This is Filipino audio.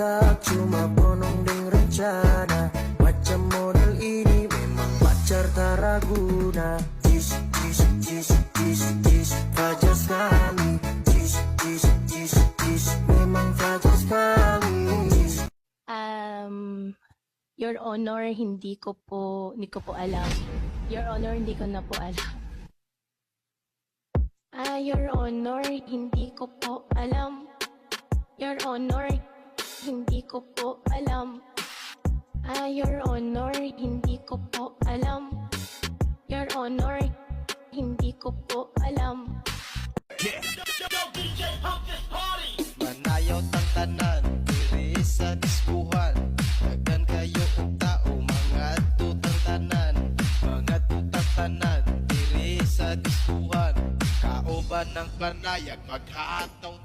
tak cuma bonong deng rencana. Macam model ini memang pacar tak raguna. Jis, jis, jis, jis, jis, fajar sekali. Jis, jis, jis, jis, memang fajar sekali. Your Honor, hindi ko po alam. Your Honor, hindi ko na po alam. Your Honor, hindi ko po alam. Your Honor, hindi ko po alam. Your Honor, hindi ko po alam. Your Honor, hindi ko po alam. Manayaw tang tanan, diri sa diskuhan. Daghan kayo og tao, mga tutang tanan. Mga tutang tanan, diri sa diskuhan. Kauban ng panayag, maghataw